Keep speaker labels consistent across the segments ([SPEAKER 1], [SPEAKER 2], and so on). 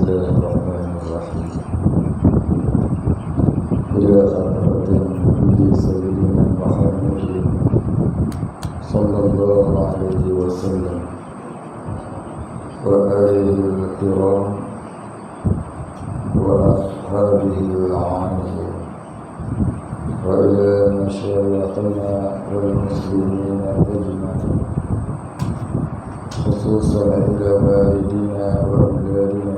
[SPEAKER 1] الله الرحمن الرحيم. إلى حضرة النبي سيدنا محمد صلى الله عليه وسلم وآله الكرام وأصحابه العاملين، وإلى مشايخنا والمسلمين أجمعين، خصوصا إلى والدينا وأولادنا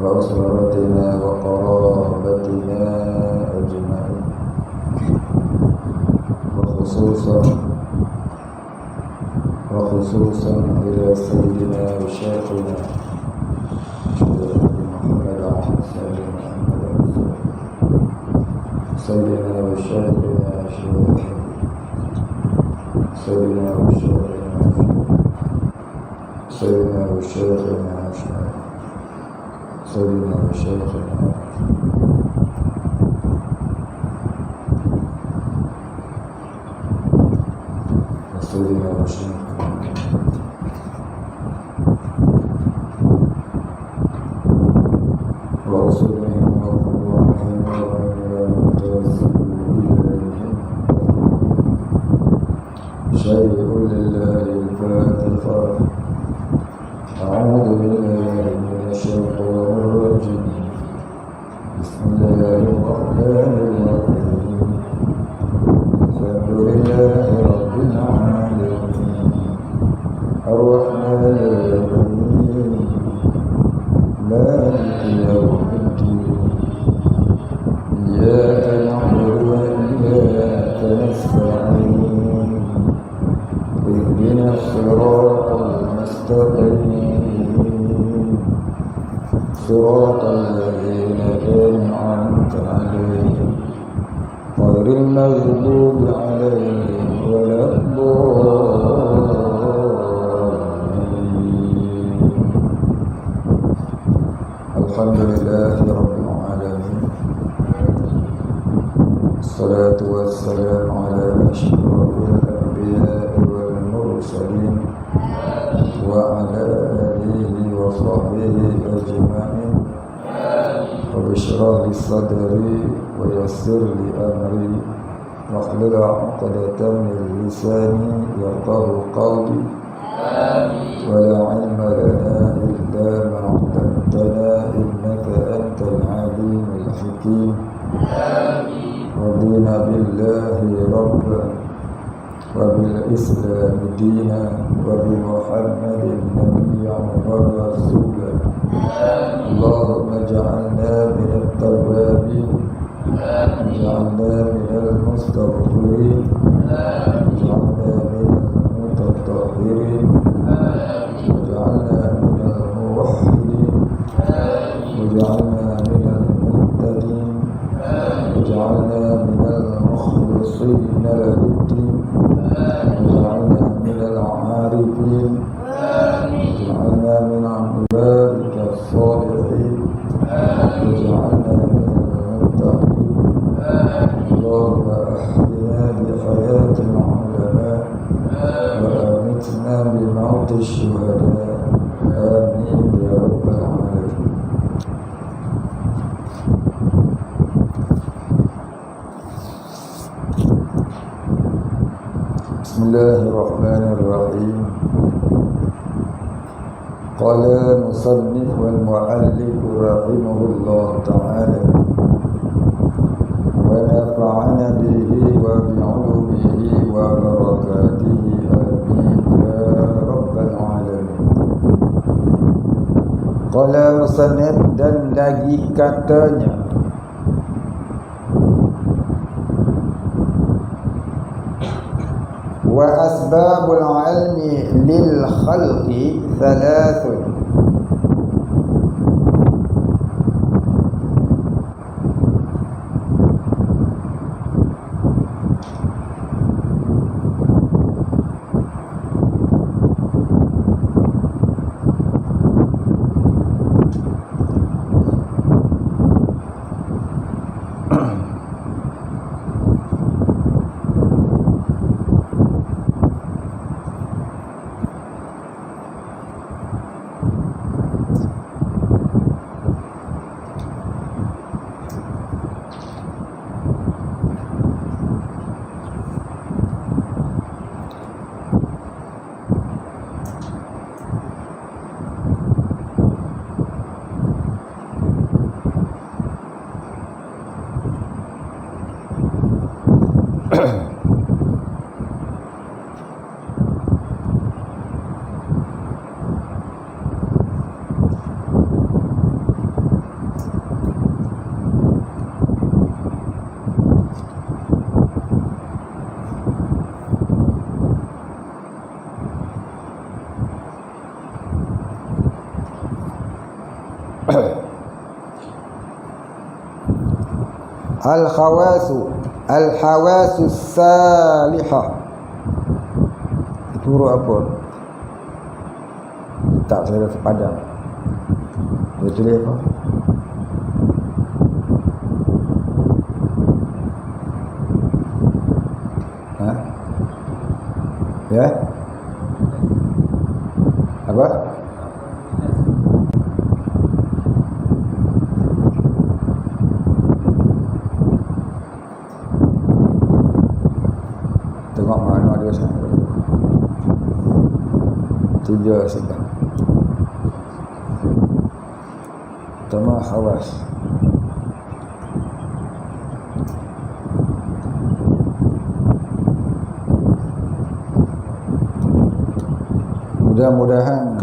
[SPEAKER 1] وأسرتنا وقرابتنا أجمعين، وخصوصا إلى سيدنا وشيخنا محمد أحمد سيدنا وشيخنا سيدنا وشيخنا ورسلهم وقرآنهم وإلى متوسل إليهم شيء لله الفاتحة. أعوذ بالله من الشيطان الرجيم. بسم الله الرحمن الرحيم. الحمد لله رب العالمين الرحمن الرحيم مالك يوم الدين إياك نعبد وإياك نستعين اهدنا الصراط المستقيم صراط الذين أنعمت عليهم غير المغضوب عليهم ولا الضالين. الحمد لله رب العالمين، الصلاة والسلام على أشرف الأنبياء والمرسلين وعلى آله وصحبه أجمعين. رب اشرح لي صدري ويسر لي أمري واحلل عقدة من لساني يفقهوا قولي. ولا علم لنا إلا ما علمتنا إنك أنت العليم الحكيم. رضينا بالله ربا وبالإسلام دينا وبمحمد نبيا ورسولا. اللهم اجعلنا من التوابين واجعلنا من المستغفرين واجعلنا من المتطهرين واجعلنا من الموحدين واجعلنا من المهتدين واجعلنا من المخلصين له الدين واجعلنا من العارفين واجعلنا من عبادك الصالحين واجعلنا من المتقين. اللهم أحينا بحياة العلماء وأمتنا بموت الشهداء. آمين يا رب العالمين. بسم الله الرحمن الرحيم. قال المصنف والمؤلف رحمه الله تعالى ونفعنا به وبعلومه وبركاته آمين يا رب العالمين. قال المصنف, dan lagi katanya, wa asbabul ilmi lil khalqi thalathun. Al-hawasu salihah. Itu huruf apa? Tak, saya dah padam. Dia tulis apa? Ha? Ya? Apa? Tengok mana dia sampai. 3 sebab. Pertama hawas. Mudah-mudahan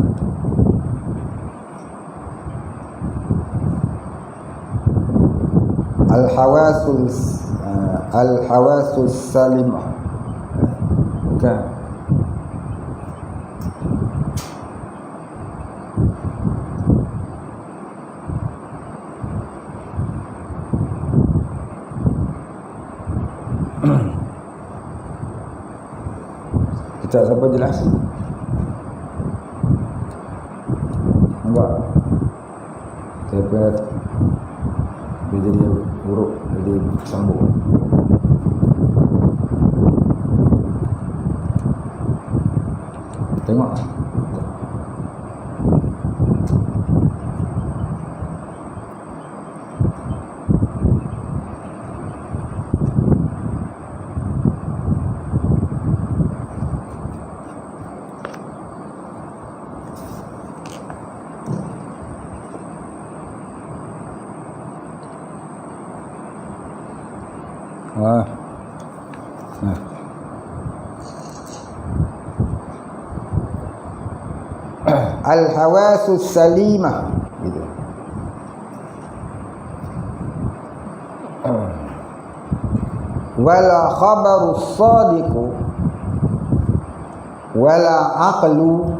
[SPEAKER 1] al-hawasul salimah. Bukan. Kita siapa jelas? Enggak. Saya pernah dia jadi huruf, jadi sambung. Tengok. Al-hawasus salimah gitu. Wala khabarus sadiqu wala aqlu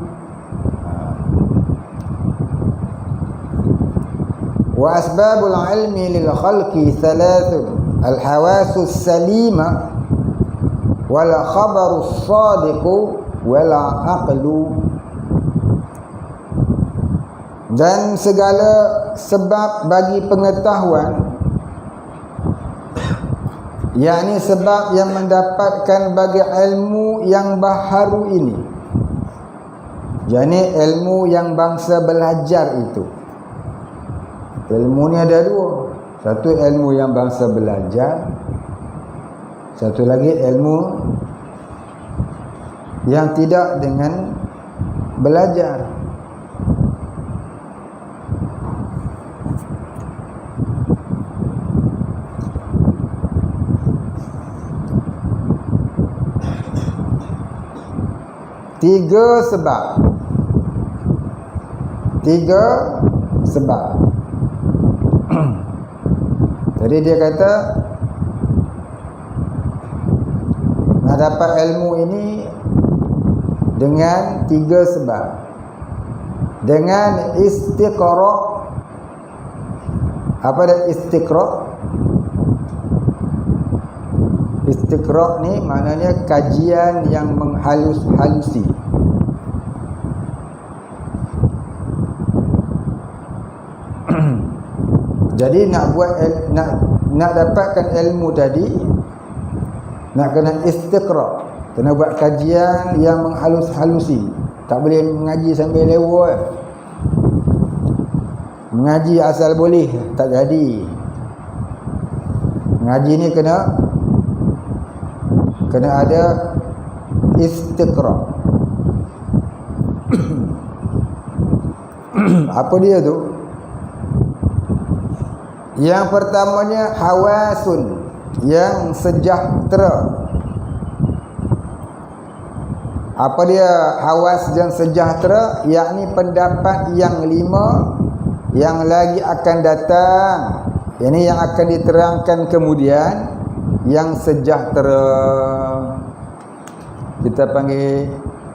[SPEAKER 1] wa asbabul ilmi lil khalqi thalathun al-hawasus salima wala khabarus sadiqu wala aqlu. Dan segala sebab bagi pengetahuan, yakni sebab yang mendapatkan bagi ilmu yang baharu ini, yakni ilmu yang bangsa belajar itu. Ilmu ni ada dua. Satu ilmu yang bangsa belajar, satu lagi ilmu yang tidak dengan belajar. Tiga sebab. Jadi dia kata nak dapat ilmu ini dengan 3 sebab. Dengan istiqra'. Apa dia istiqra'? Istiqra' ni maknanya kajian yang menghalus-halusi. Jadi nak dapatkan ilmu tadi, nak kena istiqra', kena buat kajian yang menghalus-halusi. Tak boleh mengaji sambil lewat. Mengaji asal boleh tak jadi. Mengaji ni kena ada istiqra'. Apa dia tu? Yang pertamanya hawasun, yang sejahtera. Apa dia hawas yang sejahtera? Yakni pendapat yang 5 yang lagi akan datang. Ini yang akan diterangkan kemudian, yang sejahtera. Kita panggil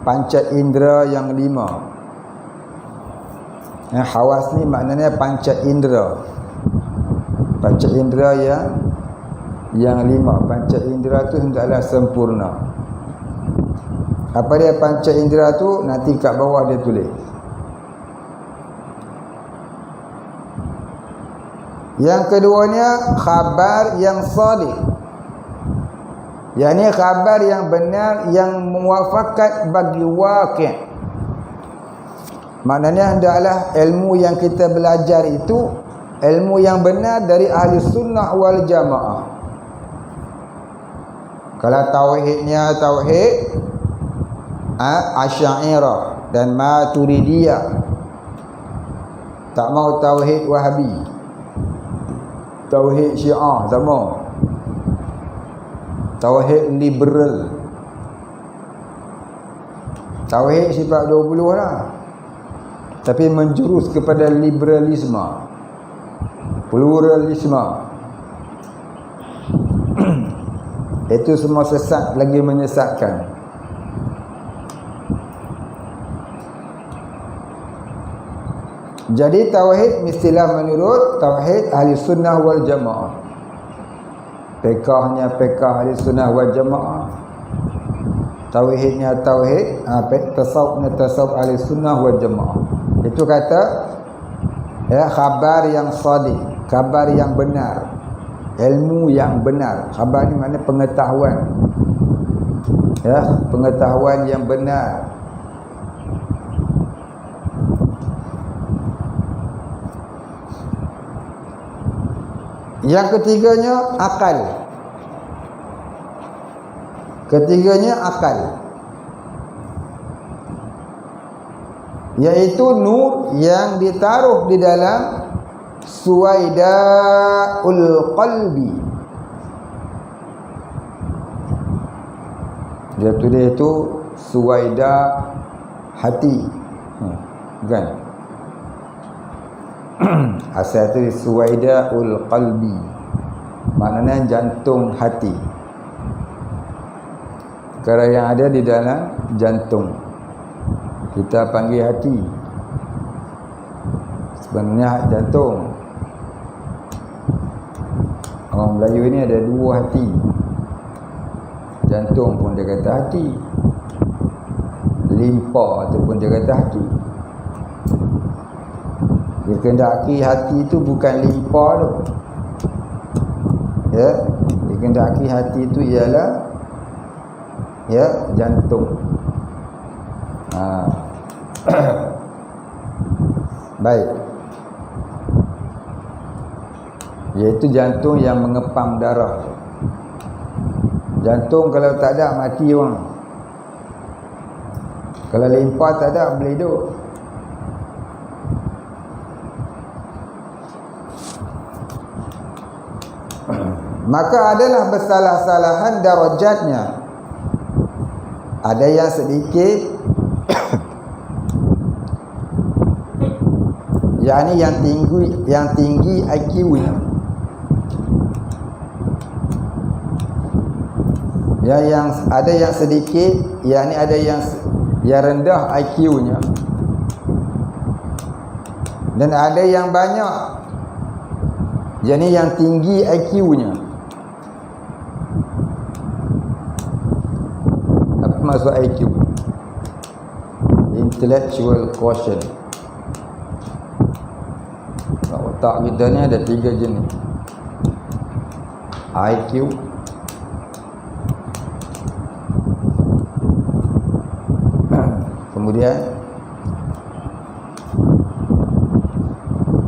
[SPEAKER 1] panca indera yang 5. Hawas ni maknanya panca indera. Panca indera yang 5. Panca indera tu hendaklah sempurna. Apa dia panca indera tu? Nanti kat bawah dia tulis. Yang keduanya khabar yang salih. Yang ni khabar yang benar, yang muwafakat bagi waqi'. Maknanya hendaklah ilmu yang kita belajar itu ilmu yang benar dari ahli sunnah wal jamaah. Kalau tauhidnya tauhid Asy'ariyah dan Maturidiyah, tak mau tauhid Wahabi, tauhid Syiah tak mau, tauhid liberal, tauhid sifat 20 lah, tapi menjurus kepada liberalisme, pluralisme. Itu semua sesat lagi menyesatkan. Jadi tauhid mestilah menurut tauhid ahli sunnah wal jamaah. Fiqahnya fiqah ahli sunnah wal jamaah. Tauhidnya tauhid, tasawufnya tasawuf ahli sunnah wal jamaah. Itu kata khabar yang sadiq, khabar yang benar, ilmu yang benar. Khabar ni makna pengetahuan. Pengetahuan yang benar. Yang ketiganya akal. Ketiganya akal, yaitu nur yang ditaruh di dalam suwaidaul qalbi. Dia tulis itu suwaida hati, kan? Asal tu suwaidaul qalbi, maknanya jantung hati. Perkara yang ada di dalam jantung kita panggil hati, sebenarnya jantung. Orang Melayu ini ada 2 hati. Jantung pun dia kata hati, limpa tu pun dia kata hati. Dia kendaki hati itu bukan limpa tu. Dia kendaki hati itu ialah jantung. Baik. Iaitu jantung yang mengepam darah. Jantung kalau tak ada mati orang. Kalau limpa tak ada boleh hidup. Maka adalah bersalah-salahan darajatnya. Ada yang sedikit yakni yang tinggi IQ-nya. Yang ada yang sedikit, yakni ada yang rendah IQ-nya. Dan ada yang banyak, yakni yang tinggi IQ-nya. Apa maksud IQ? Intellectual quotient. Otak kita ni ada 3 jenis. IQ, kemudian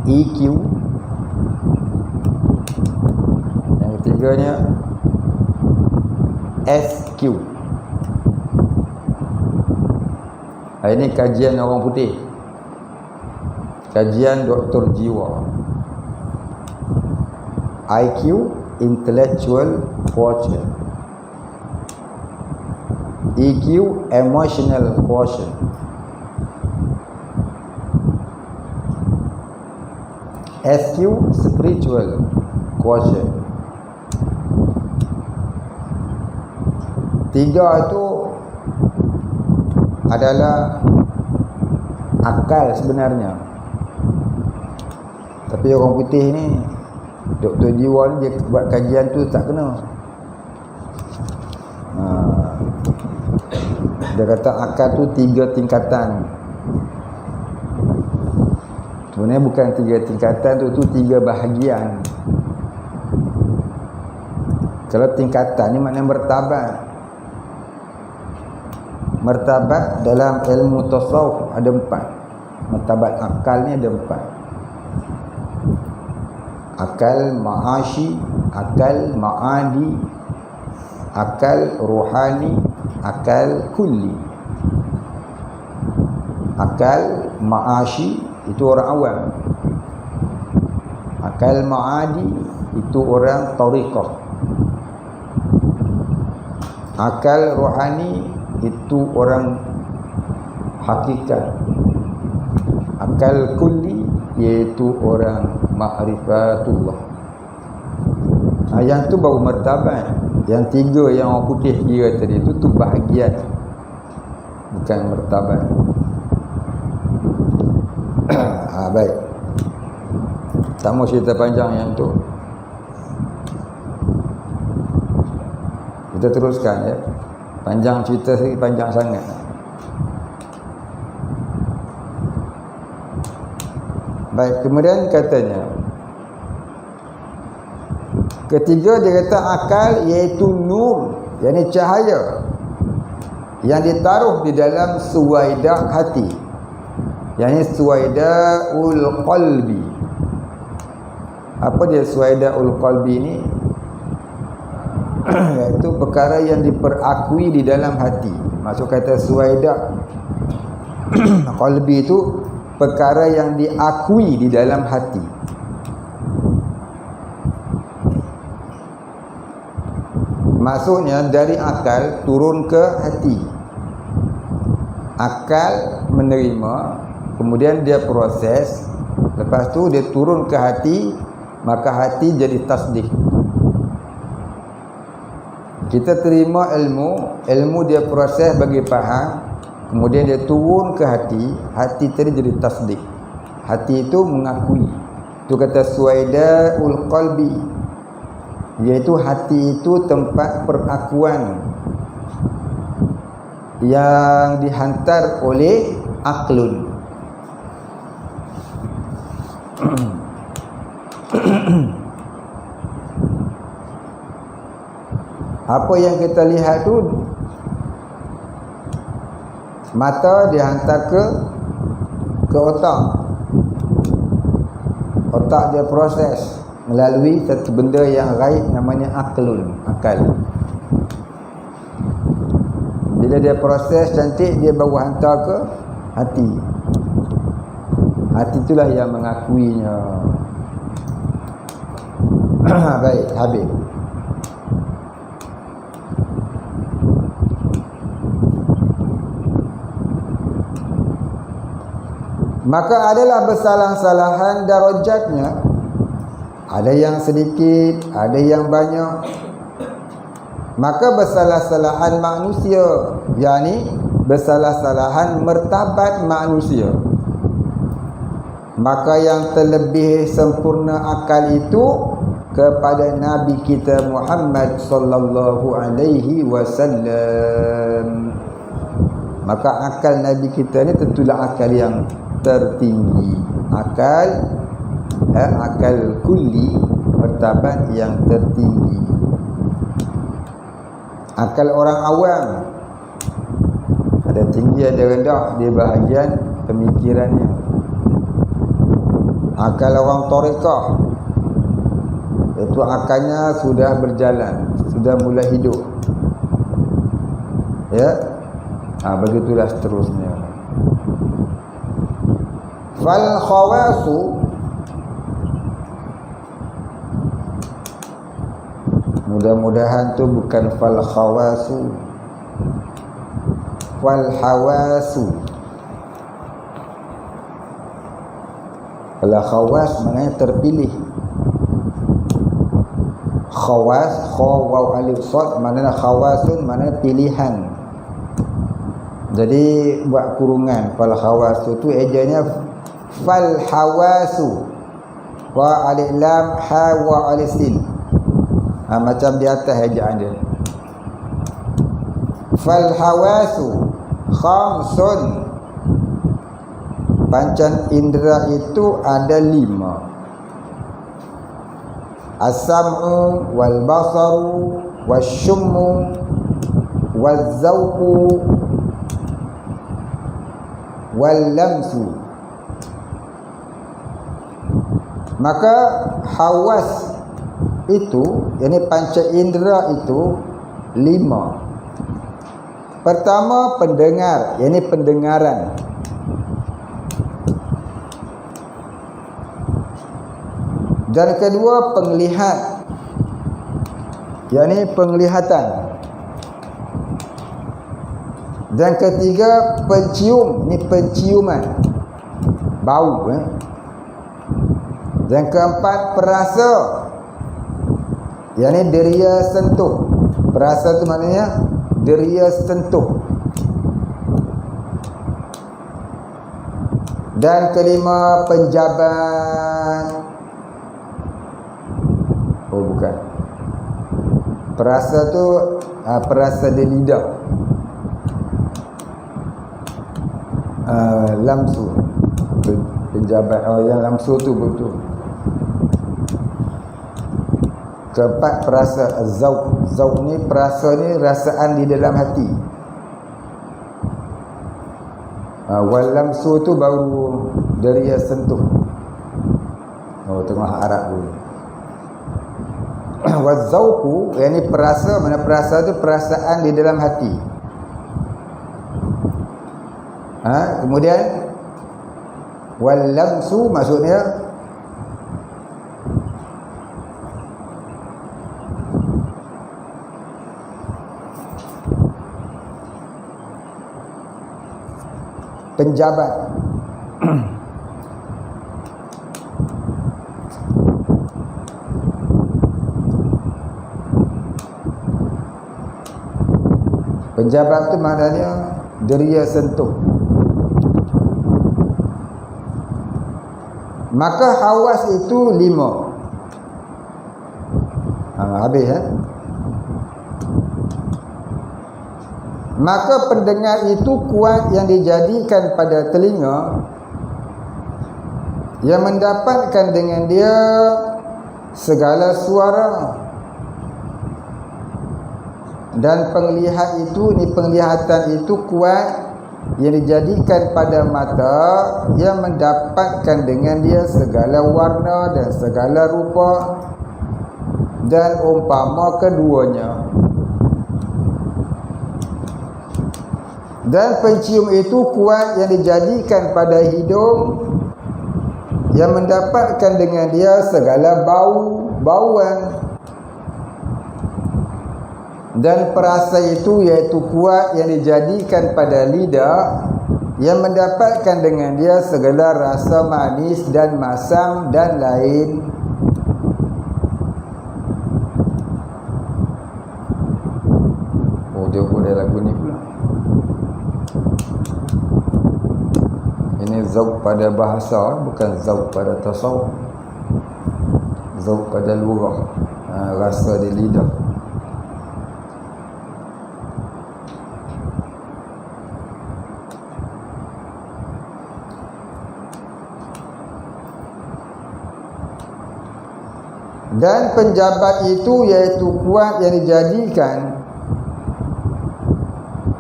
[SPEAKER 1] EQ, yang ketiganya SQ. Ini kajian orang putih, kajian doktor jiwa. IQ, intellectual quotient. EQ, emotional quotient. SQ, spiritual quotient. 3 itu adalah akal sebenarnya. Tapi orang putih ni, doktor jiwa ni dia buat kajian tu tak kena. Dia kata akal tu 3 tingkatan. Sebenarnya bukan 3 tingkatan tu 3 bahagian. Kalau tingkatan ni maknanya martabat. Martabat dalam ilmu tasawuf ada 4. Martabat akal ni ada 4. Akal ma'ashi, akal ma'adi, akal ruhani, akal kulli. Akal ma'ashi itu orang awam. Akal ma'adi itu orang tariqah. Akal ruhani itu orang hakikat. Akal kulli iaitu orang ma'rifatullah. Yang tu baru martabat. Yang 3 yang orang putih kira tadi tu bahagian, bukan martabat. Baik, tak mau cerita panjang yang tu, kita teruskan ya. Panjang cerita sekali, panjang sangat. Baik, kemudian katanya ketiga dia kata akal iaitu nur, yakni cahaya yang ditaruh di dalam suwaidah hati, yakni suwaidaul qalbi. Apa dia suwaidaul qalbi ni? Iaitu perkara yang diperakui di dalam hati. Maksud kata suwaidah qalbi itu perkara yang diakui di dalam hati. Maksudnya dari akal turun ke hati. Akal menerima, kemudian dia proses, lepas tu dia turun ke hati, maka hati jadi tasdik. Kita terima ilmu dia proses bagi faham, kemudian dia turun ke hati, hati tadi jadi tasdik. Hati itu mengakui. Itu kata suwaidaul qalbi, iaitu hati itu tempat perakuan yang dihantar oleh aklun. Apa yang kita lihat tu, mata dihantar ke otak. Otak dia proses melalui satu benda yang gaib namanya aklun, akal. Bila dia proses cantik, dia baru hantar ke hati. Hati itulah yang mengakuinya. Baik, habis. Maka adalah bersalah-salahan darajatnya. Ada yang sedikit, ada yang banyak. Maka bersalah-salahan manusia, yakni bersalah-salahan martabat manusia. Maka yang terlebih sempurna akal itu kepada Nabi kita Muhammad sallallahu alaihi wasallam. Maka akal Nabi kita ni tentulah akal yang tertinggi. Akal kulli, martabat yang tertinggi. Akal orang awam ada tinggi ada rendah, dia bahagian pemikirannya. Akal orang tarekah, itu akalnya sudah berjalan, sudah mulai hidup. Ya, begitulah seterusnya. Fal khawasu, mudah-mudahan tu bukan fal khawasu, fal hawasu. Kalau khawas maknanya terpilih. Khawas, khawaw alif sad, maknanya khawasun, maknanya pilihan. Jadi buat kurungan fal hawasu tu ejanya fal hawasu. wa alif lam ha wa alif sin. Macam di atas ejaan dia. Fal hawasu khamsun. Pancan indera itu ada 5. As-sam'u wal basaru wasyummu waz-zawqu wal lamsu. Maka hawas itu, yakni panca indera itu 5. Pertama pendengar, yakni pendengaran. Dan kedua penglihat, yakni penglihatan. Dan ketiga pencium, ini penciuman, bau. Dan keempat perasa, yakni deria sentuh. Perasa itu maknanya deria sentuh. Dan kelima penjabat. Oh bukan. Perasa tu perasa di lidah. Lamsu. Penjabat. Oh yang lamsu tu betul. Keempat perasa zauq. Zauq ni perasa ni rasaan di dalam hati. Wal lamsu tu baru dari sentuh. Oh tengah Arab dulu. Wazauqu, yakni perasa, mana perasa tu perasaan di dalam hati. Kemudian wal lamsu maksudnya penjabat. Penjabat tu maknanya deria sentuh. Maka hawas itu 5. Habis Maka pendengar itu kuat yang dijadikan pada telinga, yang mendapatkan dengan dia segala suara. Dan penglihat itu, ni penglihatan itu kuat yang dijadikan pada mata, yang mendapatkan dengan dia segala warna dan segala rupa dan umpama keduanya. Dan pencium itu kuat yang dijadikan pada hidung, yang mendapatkan dengan dia segala bauan. Dan perasa itu iaitu kuat yang dijadikan pada lidah, yang mendapatkan dengan dia segala rasa manis dan masam dan lain. Oh dia pun ada lagu ni pula. Ini zauq pada bahasa, bukan zauq pada tasawuf. Zauq pada lugah, rasa di lidah. Dan penjabat itu iaitu kuat yang dijadikan,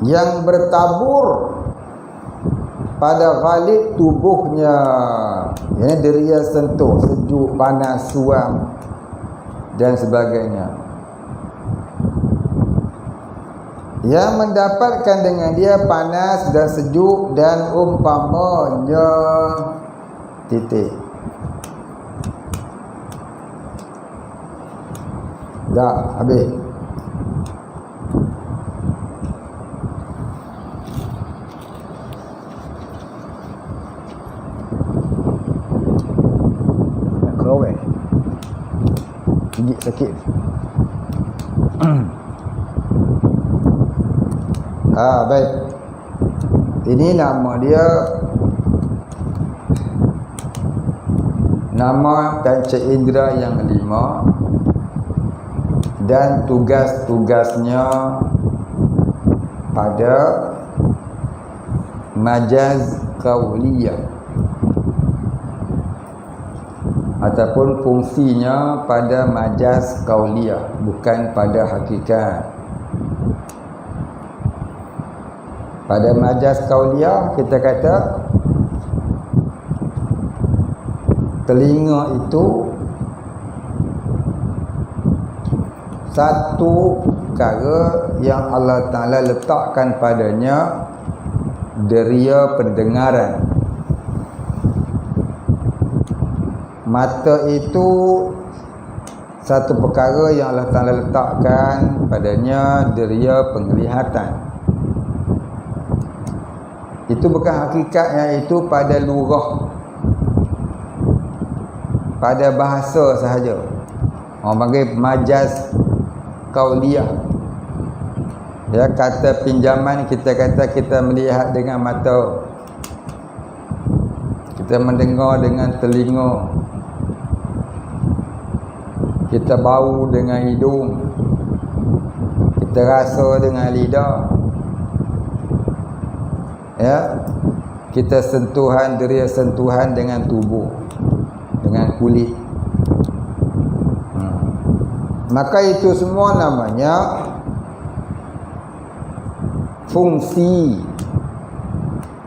[SPEAKER 1] yang bertabur pada ghalib tubuhnya, ya, deria sentuh, sejuk, panas, suam dan sebagainya, yang mendapatkan dengan dia panas dan sejuk dan umpamanya. Titik. Dah habis. Nak kerawai. Gigit sakit. Baik. Ini nama dia nama panca indera yang 5 dan tugas-tugasnya pada majaz qauliyah ataupun fungsinya pada majaz qauliyah, bukan pada hakikat. Pada majaz qauliyah kita kata telinga itu satu perkara yang Allah Ta'ala letakkan padanya deria pendengaran. Mata itu satu perkara yang Allah Ta'ala letakkan padanya deria penglihatan. Itu bukan hakikatnya, itu pada lurah, pada bahasa sahaja. Orang panggil majaz qauliyah. Ya, kata pinjaman kita kata kita melihat dengan mata, kita mendengar dengan telinga, kita bau dengan hidung, kita rasa dengan lidah, ya, kita sentuhan, deria sentuhan dengan tubuh, dengan kulit. Maka itu semua namanya fungsi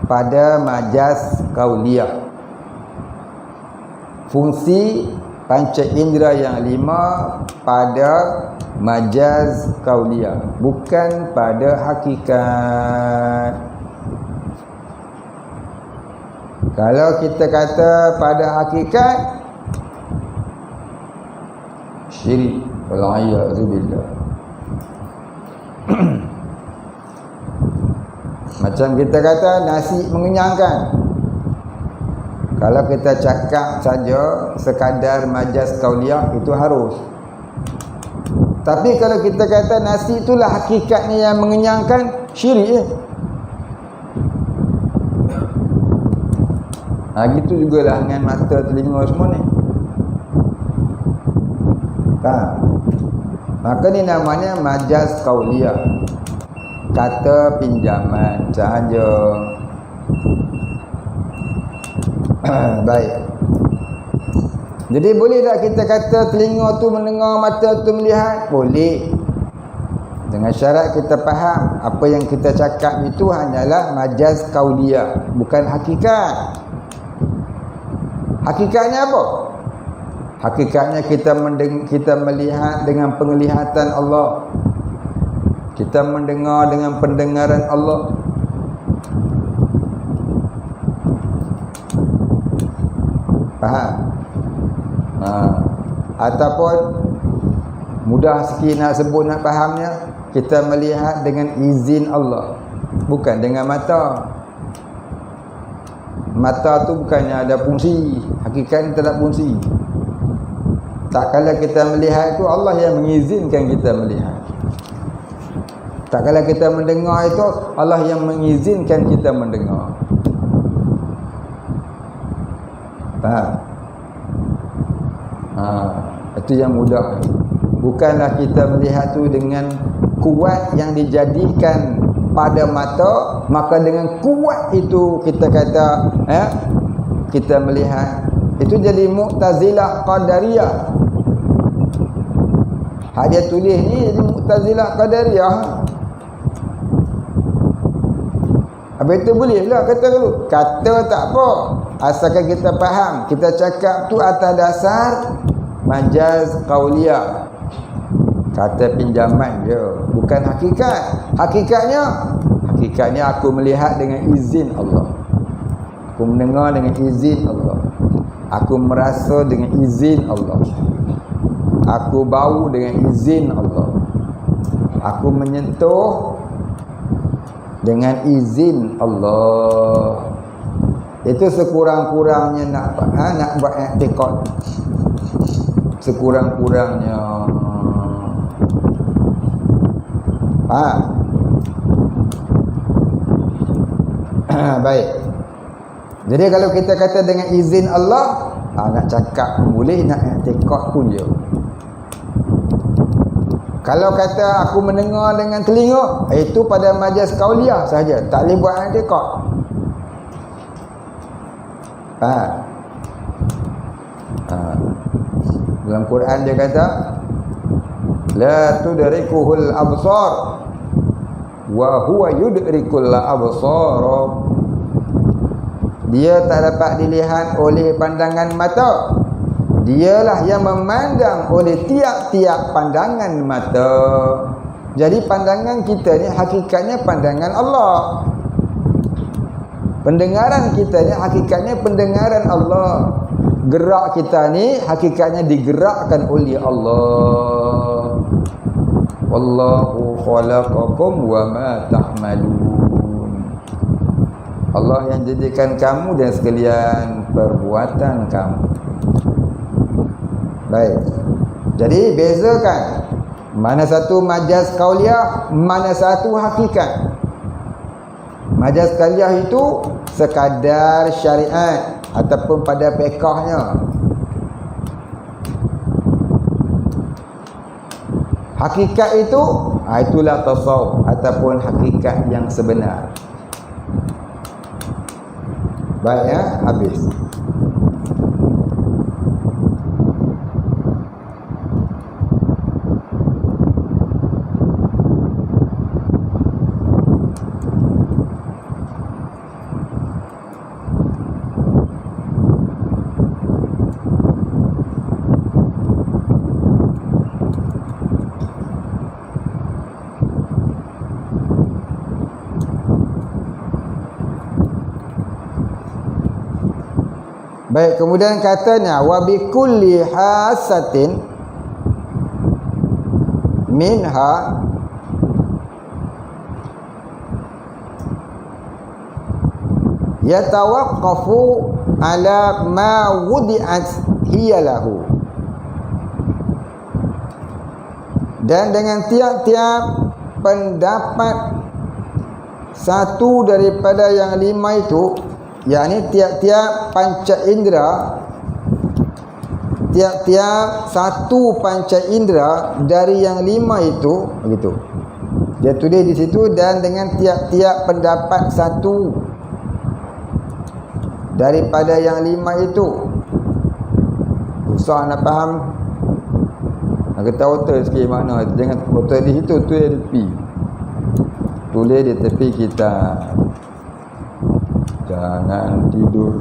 [SPEAKER 1] pada majaz qauliyah. Fungsi panca indera yang 5 pada majaz qauliyah, bukan pada hakikat. Kalau kita kata pada hakikat, syirik, wal'iyadzubillah. Macam kita kata nasi mengenyangkan. Kalau kita cakap saja sekadar majaz qauliyah, itu harus. Tapi kalau kita kata nasi itulah hakikatnya yang mengenyangkan, syirik. Gitu jugalah dengan mata, telinga semua ni. Maka ni namanya majaz qauliyah, kata pinjaman sahaja. Baik. Jadi boleh tak kita kata telinga tu mendengar, mata tu melihat? Boleh. Dengan syarat kita faham apa yang kita cakap itu hanyalah majaz qauliyah, bukan hakikat. Hakikatnya apa? Hakikatnya kita melihat dengan penglihatan Allah, kita mendengar dengan pendengaran Allah. Faham? Ataupun mudah sikit nak sebut, nak fahamnya, kita melihat dengan izin Allah, bukan dengan mata. Mata tu bukannya ada fungsi, hakikatnya tak ada fungsi. Tak kala kita melihat itu Allah yang mengizinkan kita melihat. Tak kala kita mendengar itu Allah yang mengizinkan kita mendengar. Faham? Itu yang mudah. Bukanlah kita melihat tu dengan kuat yang dijadikan pada mata, maka dengan kuat itu kita kata kita melihat. Itu jadi Mu'tazilah Qadariyah. Hak dia tulis ni jadi Mu'tazilah Qadariyah. Habis itu bolehlah kata dulu. Kata tak apa, asalkan kita faham. Kita cakap tu atas dasar majaz qauliyah, kata pinjaman je, bukan hakikat. Hakikatnya aku melihat dengan izin Allah, aku mendengar dengan izin Allah, aku merasa dengan izin Allah, aku bau dengan izin Allah, aku menyentuh dengan izin Allah. Itu sekurang-kurangnya nak buat i'tiqad. Sekurang-kurangnya. Baik. Jadi kalau kita kata dengan izin Allah, Nak cakap pun boleh, nak i'tikad pun je. Kalau kata aku mendengar dengan telinga, itu pada majlis kauliah saja, tak boleh buat i'tikad. Dalam Quran dia kata la tudrikuhul absar wa huwa yudrikul absar. Dia tak dapat dilihat oleh pandangan mata, dialah yang memandang oleh tiap-tiap pandangan mata. Jadi pandangan kita ni hakikatnya pandangan Allah. Pendengaran kita ni hakikatnya pendengaran Allah. Gerak kita ni hakikatnya digerakkan oleh Allah. Wallahu khalaqakum wa ma ta'malun. Allah yang jadikan kamu dan sekalian perbuatan kamu. Baik. Jadi bezakan mana satu majaz kauliah, mana satu hakikat. Majaz kauliah itu sekadar syariat ataupun pada fiqahnya. Hakikat itu itulah tasawuf ataupun hakikat yang sebenar. Baik ya, habis. Baik, kemudian katanya wa bi kulli hasatin minha yatawaqqafu ala ma wudi'at hiya lahu. Dan dengan tiap-tiap pendapat satu daripada yang lima itu, yakni tiap-tiap panca indera, tiap-tiap satu panca indera dari yang lima itu, begitu. Dia tulis di situ, dan dengan tiap-tiap pendapat satu daripada yang lima itu. Susah nak faham. Nak kata otak sikit makna. Jangan otak di situ, tulis di tepi. Tulis di tepi kita. Jangan tidur.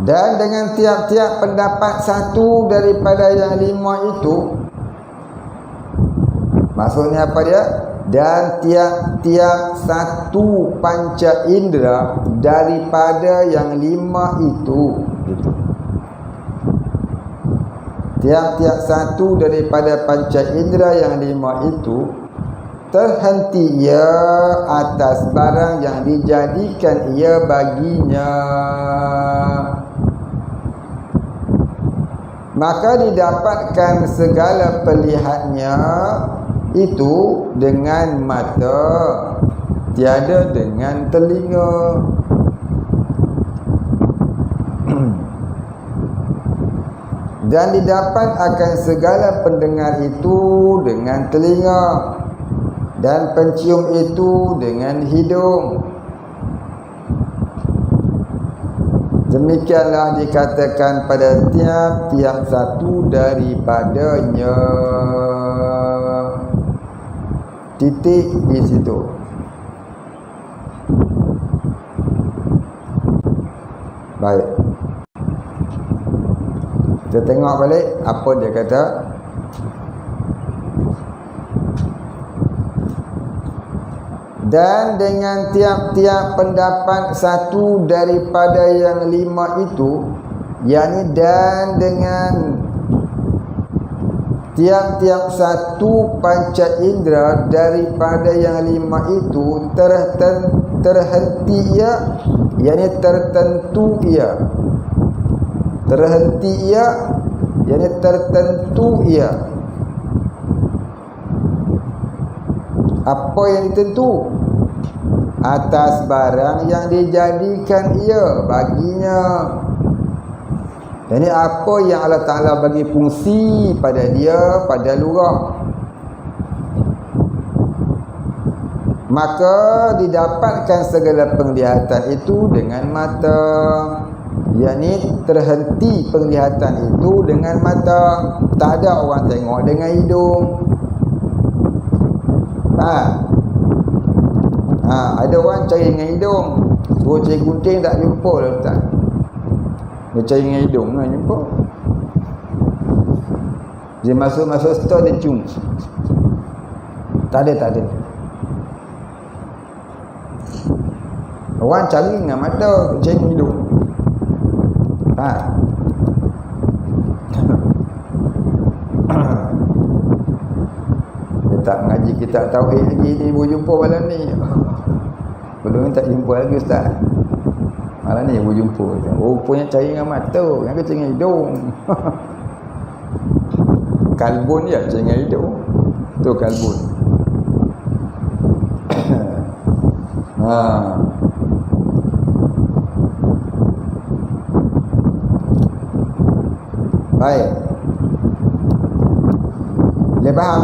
[SPEAKER 1] Dan dengan tiap-tiap pendapat satu daripada yang lima itu, maksudnya apa dia? Dan tiap-tiap satu panca indera daripada yang lima itu, gitu. Tiap-tiap satu daripada panca indera yang lima itu terhenti ia atas barang yang dijadikan ia baginya, maka didapatkan segala pelihatnya itu dengan mata, tiada dengan telinga. Dan didapat akan segala pendengar itu dengan telinga, dan pencium itu dengan hidung. Demikianlah dikatakan pada tiap-tiap satu daripadanya. Titik di situ. Baik. Kita tengok balik apa dia kata. Dan dengan tiap-tiap pendapat satu daripada yang lima itu, yakni dan dengan tiap-tiap satu panca indera daripada yang 5 itu terhenti ia, yakni tertentu ia. Terhenti ia, yakni tertentu ia. Apa yang ditentu? Atas barang yang dijadikan ia baginya. Jadi apa yang Allah Ta'ala bagi fungsi pada dia, pada lurah, maka didapatkan segala penglihatan itu dengan mata, yakni terhenti penglihatan itu dengan mata. Tak ada orang tengok dengan hidung. Ada orang cari dengan hidung, suruh cari gunting tak jumpa lah Ustaz. Dia cari dengan hidung tak jumpa. Dia masuk store dia cium. Tak ada. Orang cari dengan mata, cari dengan hidung. Dia tak mengaji kitab tauhid lagi ni, baru jumpa malam ni. Belum tak jumpa lagi Ustaz. Malam ni baru jumpa. Rupanya cari dengan mata, yang ke cari dengan hidung. Kalbun dia cari dengan hidung. Tu kalbun. Baik. Boleh faham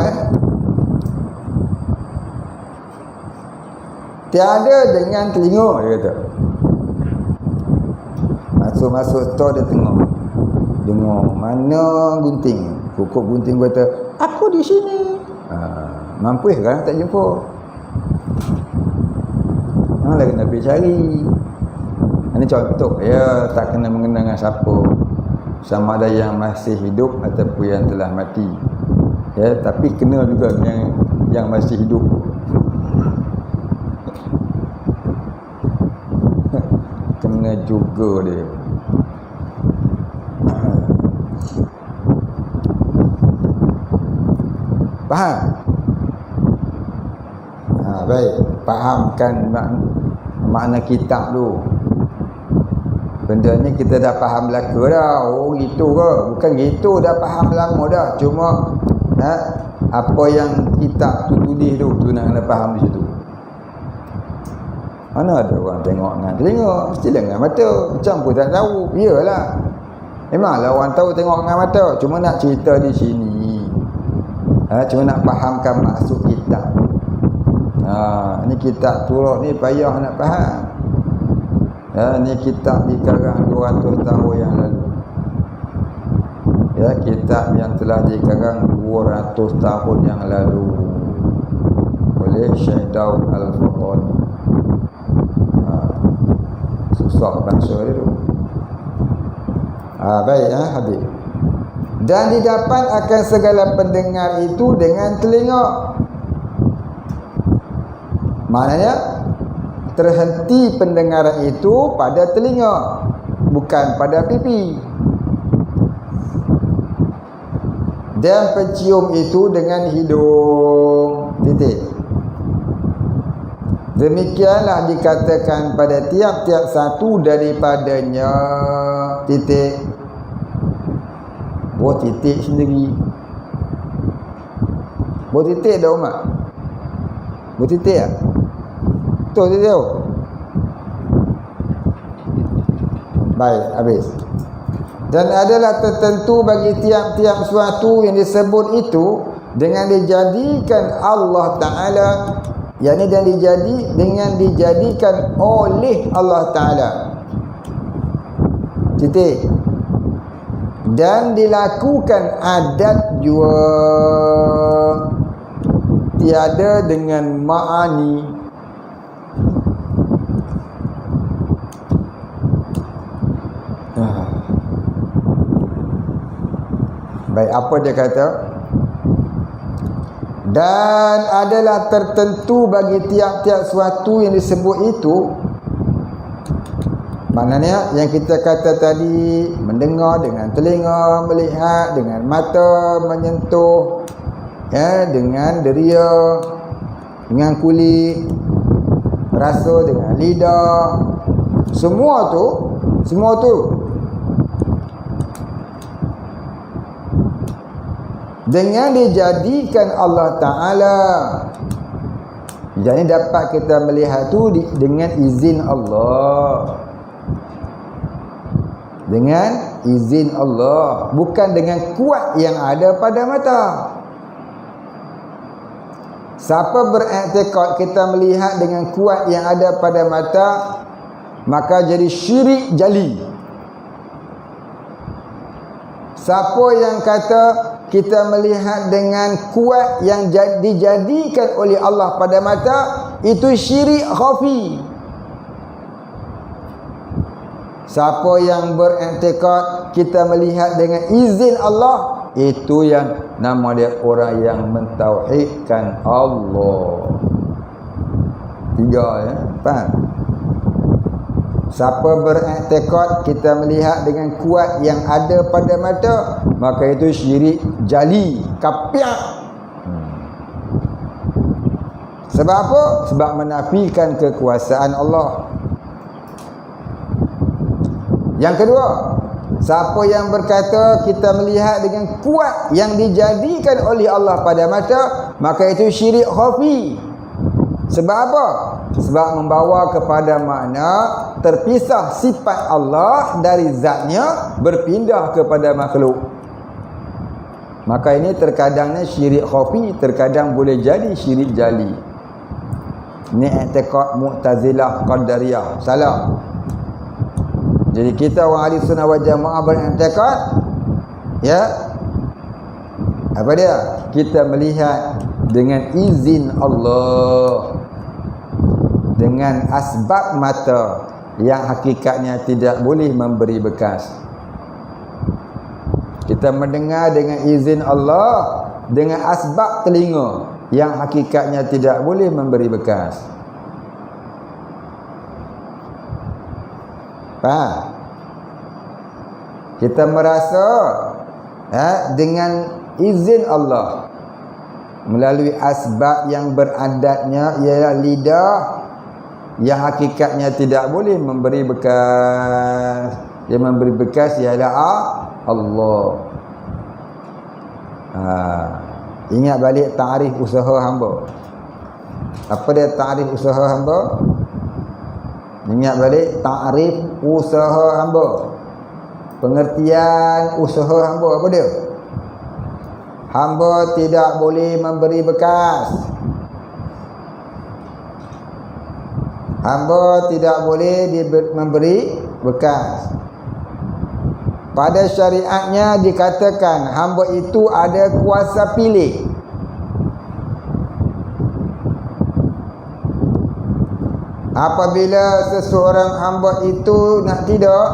[SPEAKER 1] Tiada dengan telinga, dia kata. Masuk store dia tengok. Dengar mana gunting. Pokok gunting kata, aku di sini. Mampu kan tak jumpa. Lagi nak pergi cari. Ini contoh ya, tak kena mengenal dengan siapa, sama ada yang masih hidup ataupun yang telah mati. Ya, tapi kena juga dengan yang masih hidup. Kena juga dia. Faham? Baik, fahamkan makna kitab tu. Benda ni kita dah faham belaka dah. Oh gitu ke? Bukan gitu, dah faham lama dah. Cuma apa yang kitab tu tulis tu nak kena faham di situ. Mana ada orang tengok dengan telinga, mestilah dengan mata. Macam pun tak tahu. Iyalah, memanglah orang tahu tengok dengan mata. Cuma nak cerita di sini, cuma nak fahamkan maksud kitab. Ni kitab turut ni payah nak faham. Ni kitab dikarang 200 tahun yang lalu. Ya, kitab yang telah dikarang 200 tahun yang lalu oleh Syekh Daud Al-Fatani. Susah bahasa dia tu. Baik, Habib. Dan didapat akan segala pendengar itu dengan telinga. Maknanya terhenti pendengaran itu pada telinga, bukan pada pipi. Dan pencium itu dengan hidung. Titik. Demikianlah dikatakan pada tiap-tiap satu daripadanya. Titik. Buat titik sendiri. Buat titik dah umat. Buat titik tak? Betul titik tu. Baik, habis. Dan adalah tertentu bagi tiap-tiap suatu yang disebut itu dengan dijadikan Allah Ta'ala, yakni dengan dijadikan oleh Allah Ta'ala. Titik. Dan dilakukan adat jua, tiada dengan ma'ani. Baik, apa dia kata? Dan adalah tertentu bagi tiap-tiap suatu yang disebut itu, Maknanya yang kita kata tadi, mendengar dengan telinga, melihat dengan mata, menyentuh ya, dengan deria, dengan kulit, rasa dengan lidah, semua tu dengan dijadikan Allah Ta'ala. Jadi dapat kita melihat tu dengan izin Allah. Dengan izin Allah, bukan dengan kuat yang ada pada mata. Siapa beriktikad kita melihat dengan kuat yang ada pada mata, maka jadi syirik jali. Siapa yang kata kita melihat dengan kuat yang dijadikan oleh Allah pada mata, itu syirik khafi. Siapa yang beriktikad kita melihat dengan izin Allah, itu yang nama dia orang yang mentauhidkan Allah. 3 ya, faham? Siapa beriktikad kita melihat dengan kuat yang ada pada mata, maka itu syirik jali, kapiak. Sebab apa? Sebab menafikan kekuasaan Allah. Yang kedua, siapa yang berkata kita melihat dengan kuat yang dijadikan oleh Allah pada mata, maka itu syirik khafi. Sebab apa? Sebab membawa kepada makna terpisah sifat Allah dari zatnya, berpindah kepada makhluk. Maka ini terkadangnya syirik khafi, terkadang boleh jadi syirik jali. Ini i'tiqad Mu'tazilah Qadariyah. Salah. Jadi kita orang ahli sunnah wal jamaah beriktikad, ya, apa dia? Kita melihat dengan izin Allah, dengan asbab mata yang hakikatnya tidak boleh memberi bekas. Kita mendengar dengan izin Allah, dengan asbab telinga yang hakikatnya tidak boleh memberi bekas. Faham? Kita merasa dengan izin Allah melalui asbab yang beradatnya ialah lidah yang hakikatnya tidak boleh memberi bekas. Yang memberi bekas ialah Allah. Ingat balik ta'rif usaha hamba. Apa dia ta'rif usaha hamba? Ingat balik ta'rif usaha hamba. Pengertian usaha hamba apa dia? Hamba tidak boleh memberi bekas. Hamba tidak boleh memberi bekas. Pada syariatnya dikatakan hamba itu ada kuasa pilih. Apabila seseorang hamba itu nak tidak,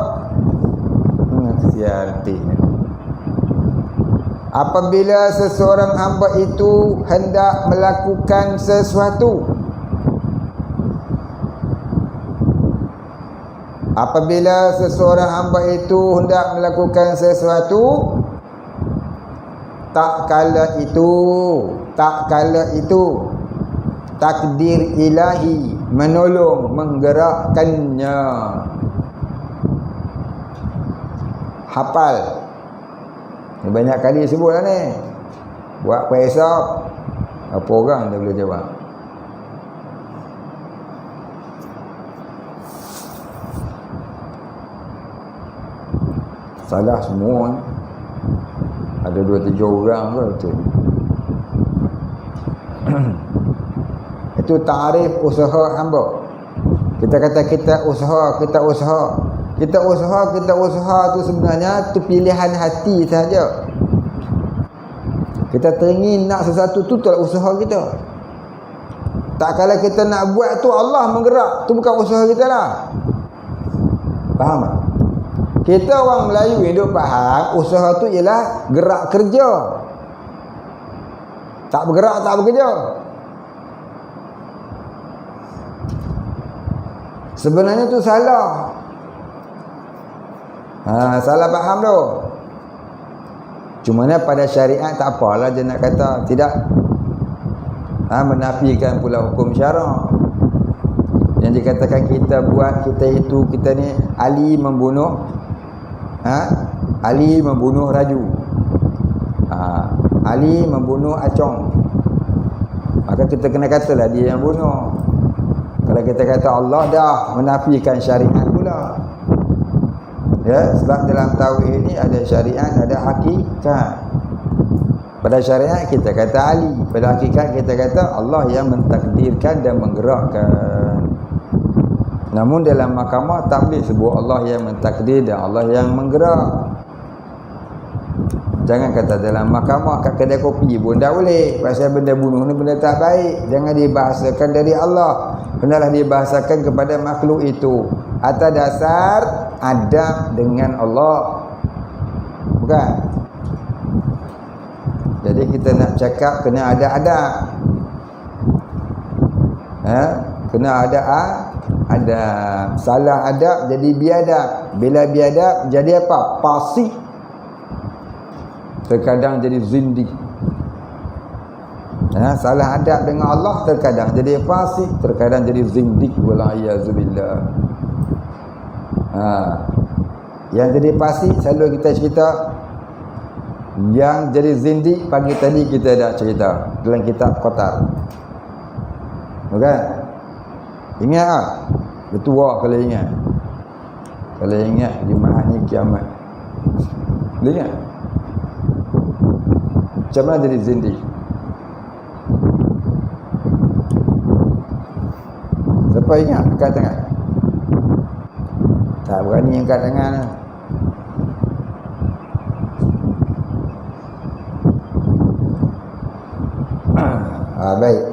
[SPEAKER 1] apabila seseorang hamba itu hendak melakukan sesuatu, apabila seseorang hamba itu hendak melakukan sesuatu, tak kala itu takdir ilahi menolong, menggerakkannya. Hafal. Ni banyak kali sebut lah ni. Buat pesap, apa orang dia boleh jawab? Salah semua. Ada 2-3 orang ke betul. Itu ta'rif usaha hamba. Kita kata kita usaha tu sebenarnya tu pilihan hati sahaja. Kita teringin nak sesuatu tu itulah usaha kita. Tak kala kita nak buat tu Allah menggerak, tu bukan usaha kita lah. Faham tak? Kita orang Melayu hidup faham usaha tu ialah gerak kerja. Tak bergerak tak bekerja. Sebenarnya tu salah. Salah faham tu. Cuma pada syariat tak apalah dia nak kata tidak menafikan pula hukum syarak. Yang dikatakan kita buat, kita itu, kita ni Ali membunuh Ali membunuh Raju, Ali membunuh Acong, maka kita kena katalah dia yang bunuh. Kalau kita kata Allah dah menafikan syariat pula. Ya, sebab dalam tauhid ini ada syariat, ada hakikat. Pada syariat kita kata Ali, pada hakikat kita kata Allah yang mentakdirkan dan menggerakkan. Namun dalam mahkamah tak boleh sebut Allah yang mentakdir dan Allah yang menggerak. Jangan kata dalam mahkamah kat kedai kopi pun tak boleh. Pasal benda bunuh ni benda tak baik. Jangan dibahasakan dari Allah. Hendaklah dibahasakan kepada makhluk itu atas dasar adab dengan Allah. Bukan? Jadi kita nak cakap kena ada adab. Kena ada adab. Salah adab jadi biadab. Bila biadab jadi apa? Fasik. Terkadang jadi zindik. Salah adab dengan Allah terkadang jadi fasik, terkadang jadi zindik. Walaiyazubillah. Yang jadi fasik selalu kita cerita. Yang jadi zindik pagi tadi kita dah cerita dalam kitab Qatar. Bukan? Ingat tak? Bertua kalau ingat. Kalau ingat Jumaat ni kiamat. Boleh ingat? Macam mana jadi zindik? Siapa ingat? Angkat tangan. Tak berani angkat tangan. Baik.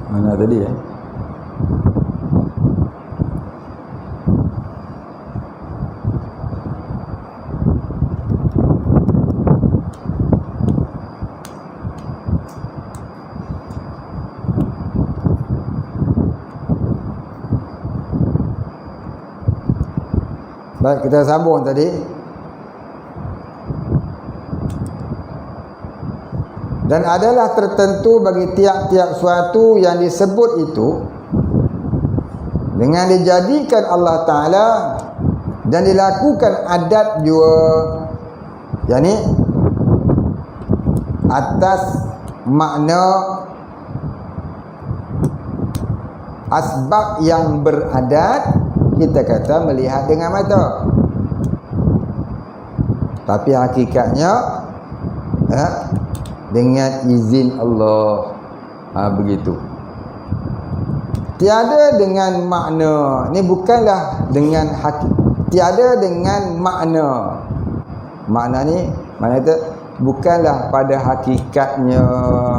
[SPEAKER 1] Mana tadi ya? Baik, kita sambung tadi. Dan adalah tertentu bagi tiap-tiap suatu yang disebut itu dengan dijadikan Allah Ta'ala dan dilakukan adat juga, yakni atas makna asbab yang beradat. Kita kata melihat dengan mata, tapi hakikatnya dengan izin Allah. Begitu. Tiada dengan makna. Ni bukanlah dengan tiada dengan makna. Makna ni mana itu bukanlah pada hakikatnya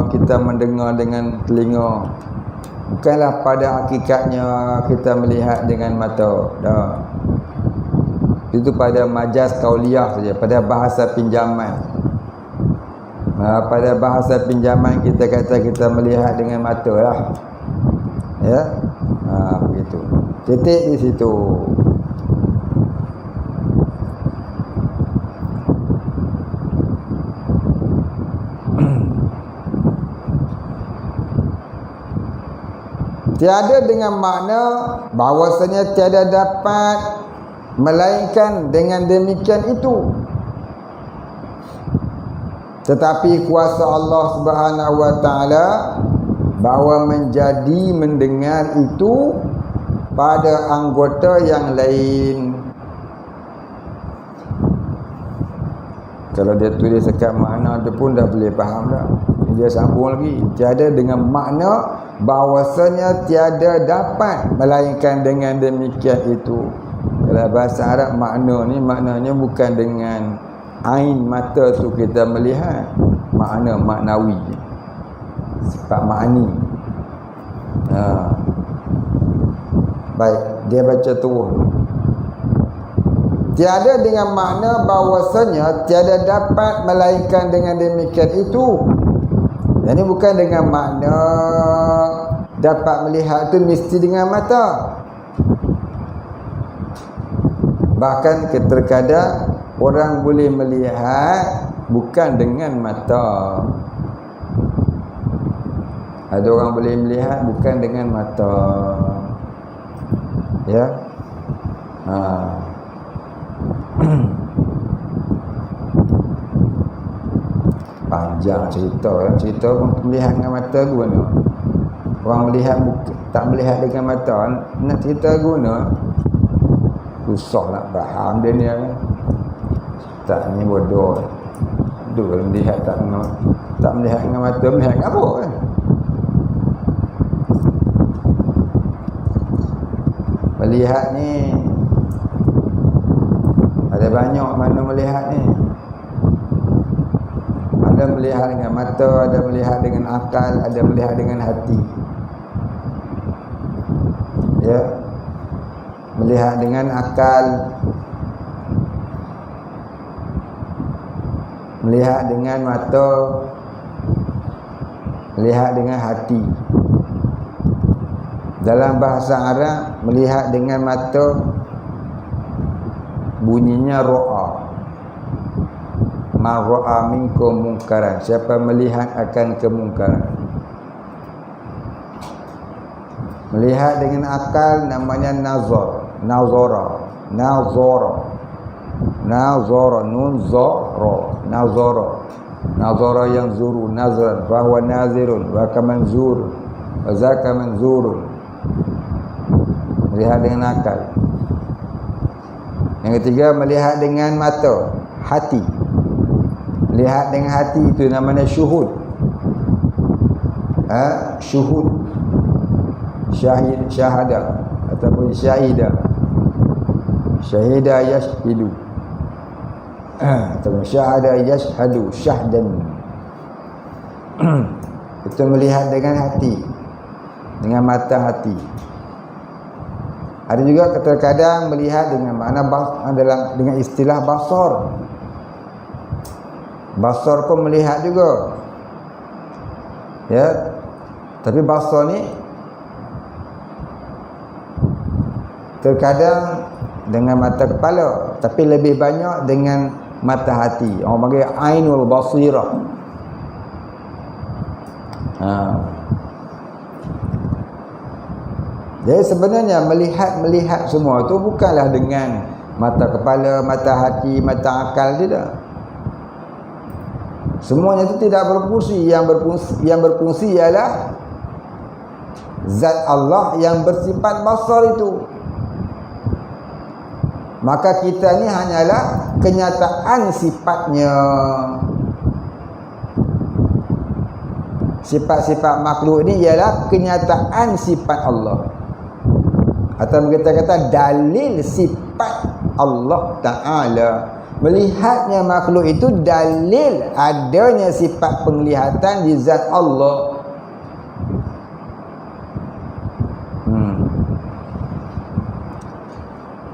[SPEAKER 1] kita mendengar dengan telinga. Bukanlah pada hakikatnya kita melihat dengan mata. Dah. Itu pada majaz kauliyah saja, pada bahasa pinjaman. Pada bahasa pinjaman kita kata kita melihat dengan mata lah. Ya. Begitu. Titik di situ. Tiada dengan makna bahawasanya tiada dapat melainkan dengan demikian itu. Tetapi kuasa Allah Subhanahu wa taala bahawa menjadi mendengar itu pada anggota yang lain. Kalau dia tulis sekat makna tu pun dah boleh faham dah. Dia sambung lagi. Tiada dengan makna bahawasanya tiada dapat melainkan dengan demikian itu. Kalau bahasa Arab makna ni maknanya bukan dengan ain mata tu kita melihat makna maknawi, sifat makni. Baik, dia baca terus. Tiada dengan makna bahawasanya tiada dapat melainkan dengan demikian itu. Ini bukan dengan makna dapat melihat itu mesti dengan mata. Bahkan terkadang orang boleh melihat bukan dengan mata. Ada orang boleh melihat bukan dengan mata. Ya. Panjang cerita. Cerita pun melihat dengan mata guna. Orang melihat tak melihat dengan mata, nak cerita guna. Susah nak faham dia ni. Tak, ni bodoh. Dua melihat tak melihat dengan mata, melihat dengan apa kan? Melihat ni ada banyak mana melihat ni. Ada melihat dengan mata, ada melihat dengan akal, ada melihat dengan hati. Ya. Melihat dengan akal, melihat dengan mata, melihat dengan hati. Dalam bahasa Arab, melihat dengan mata bunyinya ra'a. Ma ra'a minkum munkaran. Siapa melihat akan kemungkaran. Melihat dengan akal namanya nazar. Nazara. Nazara. Nazara. Nunzara. Nazara. Nazara yang zuru. Nazran. Fahuwa nazirun. Wa kamanzur. Wa zaka manzurun. Melihat dengan akal. Yang ketiga, melihat dengan mata, hati. Melihat dengan hati itu namanya syuhud. Syuhud. Syahid, syahada ataupun syahidah. Syahidah yashhidu. Ataupun syahada yashhadu syahdan. Itu melihat dengan hati, dengan mata hati. Ada juga terkadang melihat dengan makna dalam dengan istilah basar. Basar pun melihat juga. Ya. Tapi basar ni terkadang dengan mata kepala, tapi lebih banyak dengan mata hati. Orang panggil ainul basirah. Jadi sebenarnya melihat semua tu bukanlah dengan mata kepala, mata hati, mata akal, tidak. Semuanya itu tidak berfungsi. Yang berfungsi ialah zat Allah yang bersifat basar itu. Maka kita ni hanyalah kenyataan sifatnya. Sifat-sifat makhluk ni ialah kenyataan sifat Allah. Atau kita kata dalil sifat Allah Ta'ala. Melihatnya makhluk itu dalil adanya sifat penglihatan di zat Allah.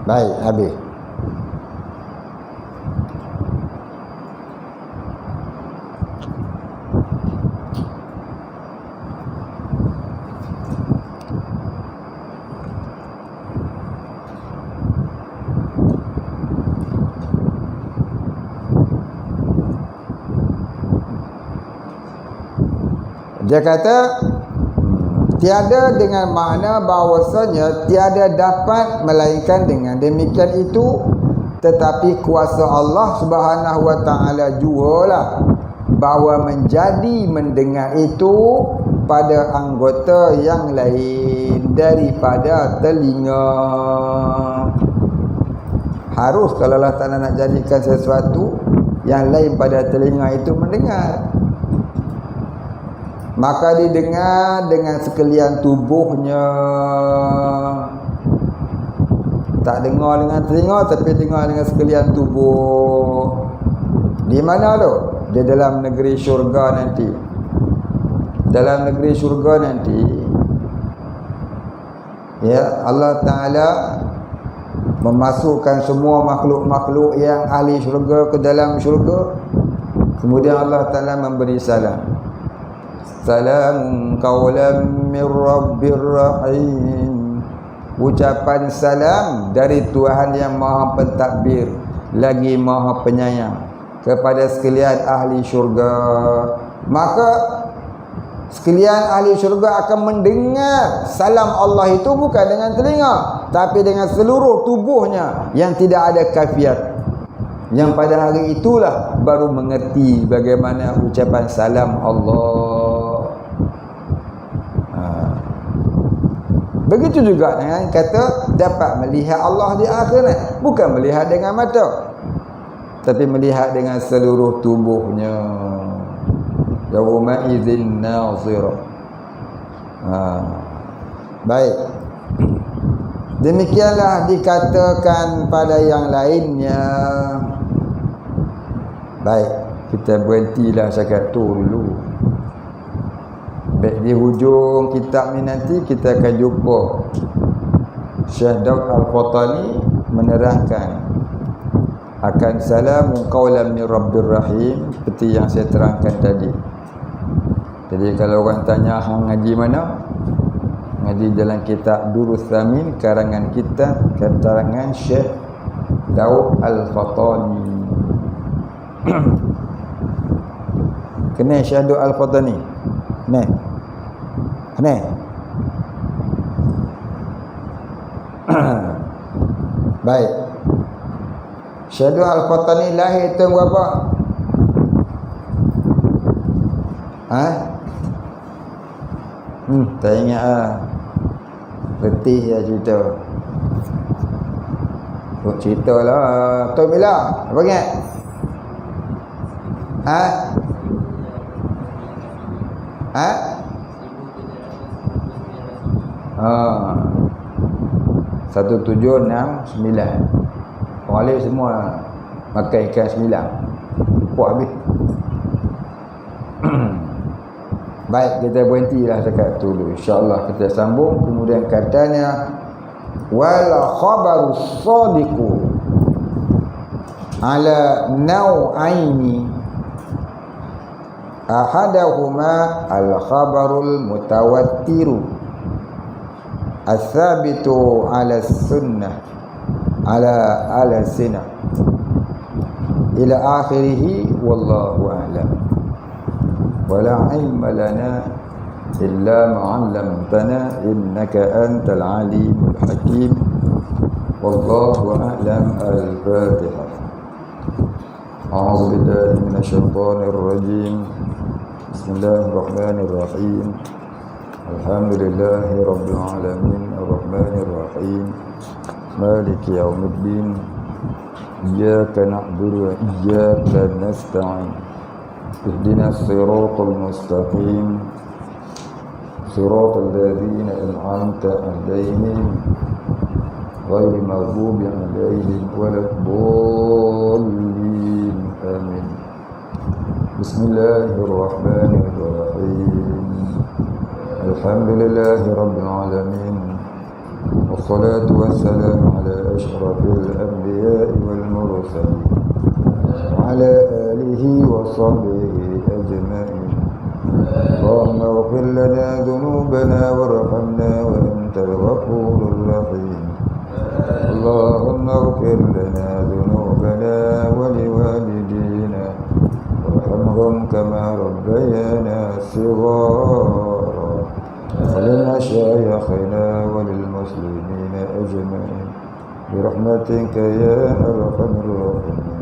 [SPEAKER 1] Baik, habis. Dia kata tiada dengan makna bahawasanya tiada dapat melainkan dengan demikian itu, tetapi kuasa Allah Subhanahu wa taala jualah bahawa menjadi mendengar itu pada anggota yang lain daripada telinga. Harus kalau Allah Ta'ala nak jadikan sesuatu yang lain pada telinga itu mendengar, maka didengar dengan sekalian tubuhnya. Tak dengar dengan telinga, tapi dengar dengan sekalian tubuh. Di mana tu? Di dalam negeri syurga nanti. Dalam negeri syurga nanti, ya, Allah Ta'ala memasukkan semua makhluk-makhluk yang ahli syurga ke dalam syurga. Kemudian Allah Ta'ala memberi salam. Salam qawlan min Rabbir Rahim. Ucapan salam dari Tuhan yang Maha Pentadbir lagi Maha Penyayang kepada sekalian ahli syurga. Maka sekalian ahli syurga akan mendengar salam Allah itu bukan dengan telinga, tapi dengan seluruh tubuhnya yang tidak ada kafiat. Yang pada hari itulah baru mengerti bagaimana ucapan salam Allah. Begitu juga dengan kata dapat melihat Allah di akhirat. Bukan melihat dengan mata, tapi melihat dengan seluruh tubuhnya. Yawma idzin nazirah. Baik. Demikianlah dikatakan pada yang lainnya. Baik, kita berhentilah cakap tu dulu. Baik, di hujung kitab ni nanti kita akan jumpa Syekh Daud Al-Fatani menerangkan akan salamun qawlan min Rabbir Rahim, seperti yang saya terangkan tadi. Jadi kalau orang tanya hang ngaji mana? Ngaji dalam kitab Durus Tsamin karangan Syekh Daud Al-Fatani. Kena Syekh Daud Al-Fatani. Kena. Baik. Syekh Daud Al-Fatani lahir tahun berapa? Tak ingat lah. Letih lah cerita. Cerita lah. Tahun bila? Apa ingat? Ha? 1769. Orang lain semua makan ikan 9. Puas habis. Baik, kita berhentilah dekat tu dulu. InsyaAllah kita sambung. Kemudian katanya, wal khabaru sadiqu ala naw'aini ahadahuma al khabarul mutawattiru as-sabitu ala sunnah ala sinah ila akhirih, wallahu a'lam. Wala ilma lana illa ma 'allamtana innaka antal alimul hakim. Wallahu a'lam. Al-Fatihah. A'udzu billahi minasyaitonir rajim. Bismillahirrahmanirrahim. Alhamdulillahi rabbil alamin arrahmanir rahim maliki yaumiddin iyyaka na'budu wa iyyaka nasta'in ihdinas siratal mustaqim siratal ladzina an'amta 'alaihim ghairil maghdubi 'alaihim waladdallin. Amin. Bismillahirrahmanirrahim. Alhamdulillahi rabbil alamin. Wassalatu wassalamu ala asyrafil anbiya'i wal mursalin wa ala alihi wa sahbihi ajma'in. Allahumma ighfir lana dhunubana warhamna wa antal ghafurur rahim. Allahumma ighfir lana dhunubana wa liwalidina warhamhum kama rabbayana shighara. ولمشايخنا وللمسلمين أجمعين برحمتك يا أرحم الراحمين.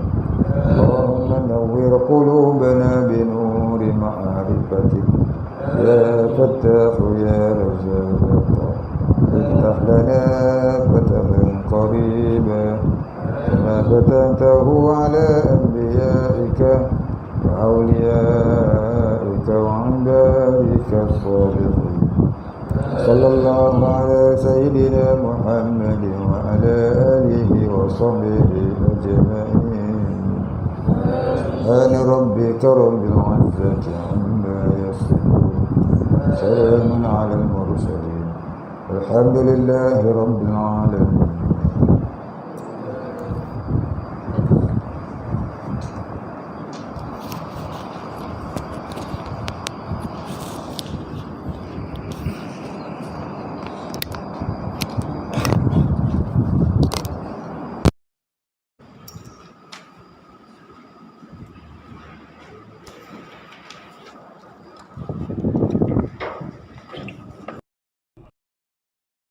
[SPEAKER 1] اللهم نور قلوبنا بنور معرفتك يا فتاح يا رزاق. افتح لنا فتحا قريبا كما فتحته على أنبيائك وأوليائك وعبادك الصالحين. صلى الله على سيدنا محمد وعلى آله وصحبه أجمعين. سبحان ربك رب العزة عما يصفون سلام على المرسلين الحمد لله رب العالمين